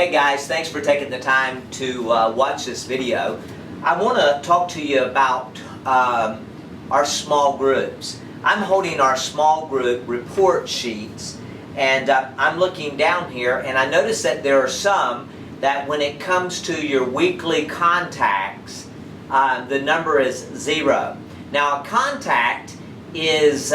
Hey guys, thanks for taking the time to watch this video. I want to talk to you about our small groups. I'm holding our small group report sheets, and I'm looking down here, and I notice that there are some that when it comes to your weekly contacts, the number is 0. Now a contact is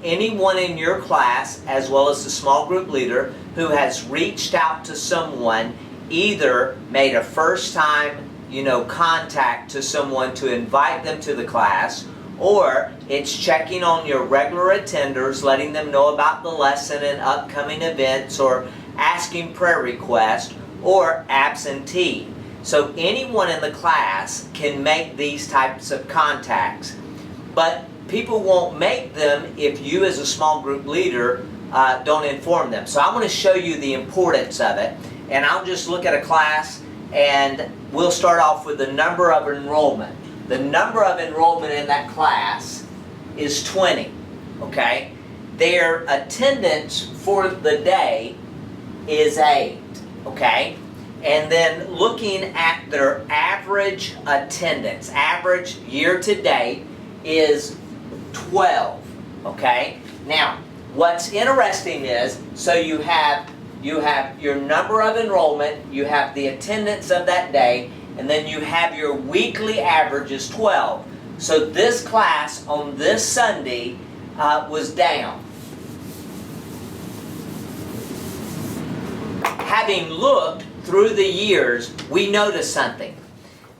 anyone in your class, as well as the small group leader, who has reached out to someone, either made a first time contact to someone to invite them to the class, or it's checking on your regular attenders, letting them know about the lesson and upcoming events, or asking prayer requests, or absentee. So anyone in the class can make these types of contacts, but people won't make them if you as a small group leader don't inform them. So I want to show you the importance of it, and I'll just look at a class and we'll start off with the number of enrollment. The number of enrollment in that class is 20, okay? Their attendance for the day is 8, okay? And then looking at their average attendance, average year to date is 12, okay? Now, what's interesting is, so you have your number of enrollment, you have the attendance of that day, and then you have your weekly average is 12. So this class on this Sunday was down. Having looked through the years, we noticed something.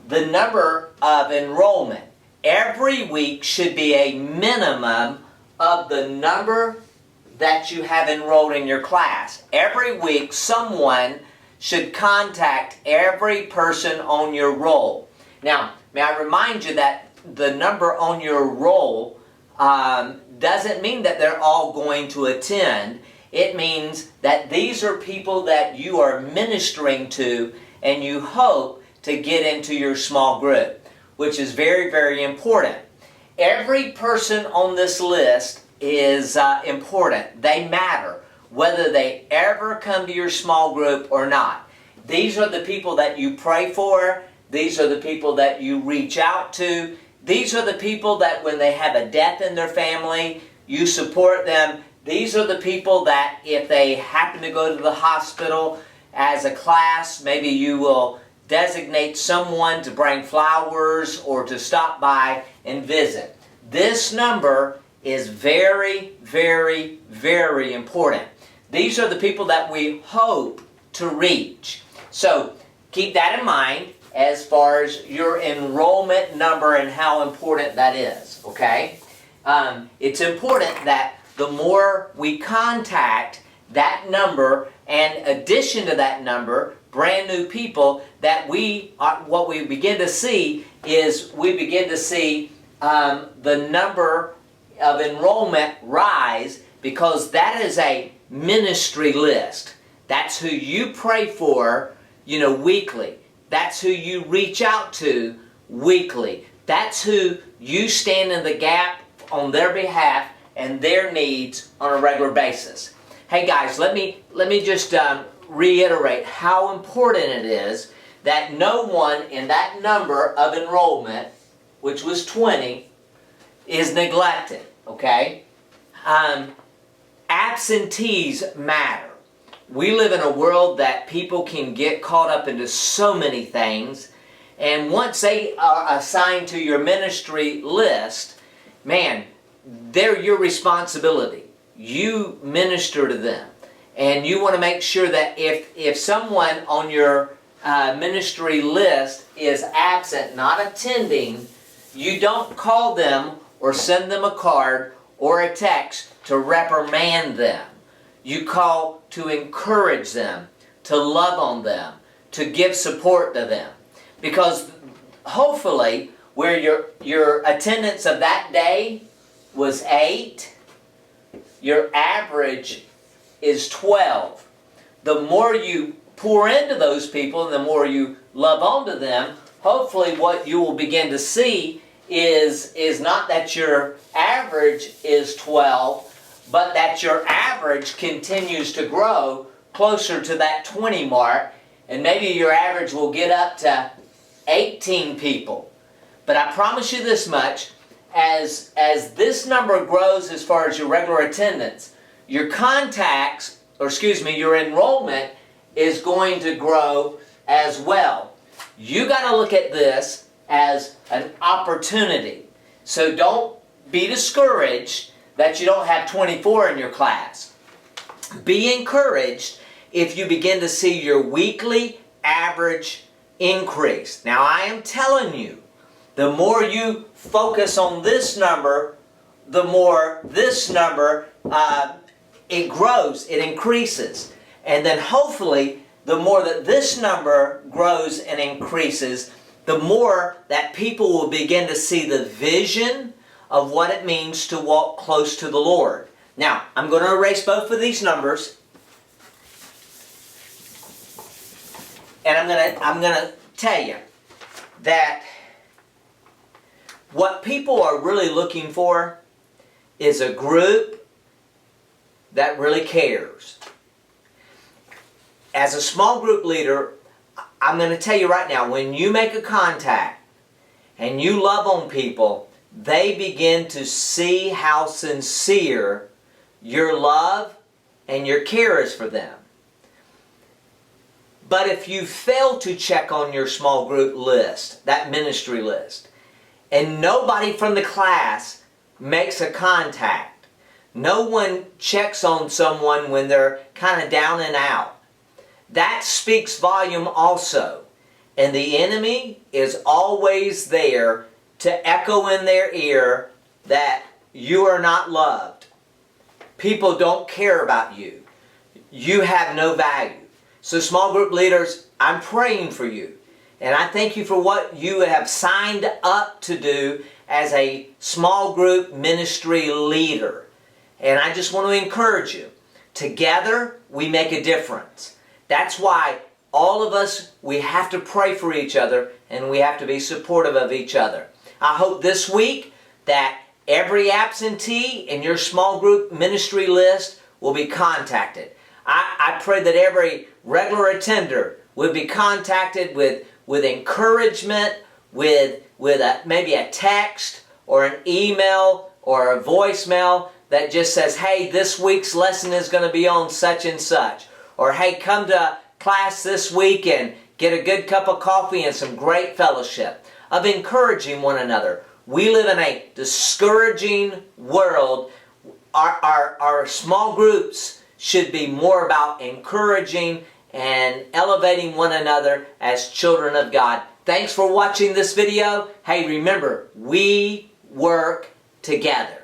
The number of enrollment every week should be a minimum of the number that you have enrolled in your class. Every week, someone should contact every person on your roll. Now, may I remind you that the number on your roll doesn't mean that they're all going to attend. It means that these are people that you are ministering to and you hope to get into your small group, which is very, very important. Every person on this list is important. They matter, whether they ever come to your small group or not. These are the people that you pray for. These are the people that you reach out to. These are the people that when they have a death in their family, you support them. These are the people that if they happen to go to the hospital as a class, maybe you will designate someone to bring flowers or to stop by and visit. This number is very, very, very important. These are the people that we hope to reach. So keep that in mind as far as your enrollment number and how important that is, okay? It's important that the more we contact that number, and addition to that number, brand new people, that what we begin to see is we begin to see the number of enrollment rise, because that is a ministry list. That's who you pray for, weekly. That's who you reach out to weekly. That's who you stand in the gap on their behalf and their needs on a regular basis. Hey guys, let me just reiterate how important it is that no one in that number of enrollment, which was 20, is neglected, okay? Absentees matter. We live in a world that people can get caught up into so many things, and once they are assigned to your ministry list, man, they're your responsibility. You minister to them, and you want to make sure that if someone on your ministry list is absent, not attending, you don't call them or send them a card or a text to reprimand them. You call to encourage them, to love on them, to give support to them. Because hopefully, where your attendance of that day was 8, your average is 12. The more you pour into those people, and the more you love onto them, hopefully what you will begin to see is not that your average is 12, but that your average continues to grow closer to that 20 mark, and maybe your average will get up to 18 people. But I promise you this much, as this number grows as far as your regular attendance, your contacts, or excuse me, your enrollment is going to grow as well. You got to look at this as an opportunity. So don't be discouraged that you don't have 24 in your class. Be encouraged if you begin to see your weekly average increase. Now I am telling you, the more you focus on this number, the more this number it grows, it increases. And then hopefully the more that this number grows and increases, the more that people will begin to see the vision of what it means to walk close to the Lord. Now, I'm going to erase both of these numbers. And I'm going to tell you that what people are really looking for is a group that really cares. As a small group leader, I'm going to tell you right now, when you make a contact and you love on people, they begin to see how sincere your love and your care is for them. But if you fail to check on your small group list, that ministry list, and nobody from the class makes a contact, no one checks on someone when they're kind of down and out, that speaks volume also. And the enemy is always there to echo in their ear that you are not loved. People don't care about you. You have no value. So small group leaders, I'm praying for you. And I thank you for what you have signed up to do as a small group ministry leader. And I just want to encourage you. Together, we make a difference. That's why all of us, we have to pray for each other and we have to be supportive of each other. I hope this week that every absentee in your small group ministry list will be contacted. I pray that every regular attender would be contacted with encouragement, with maybe a text or an email or a voicemail that just says, hey, this week's lesson is going to be on such and such. Or hey, come to class this week and get a good cup of coffee and some great fellowship. Of encouraging one another. We live in a discouraging world. Our small groups should be more about encouraging and elevating one another as children of God. Thanks for watching this video. Hey, remember, we work together.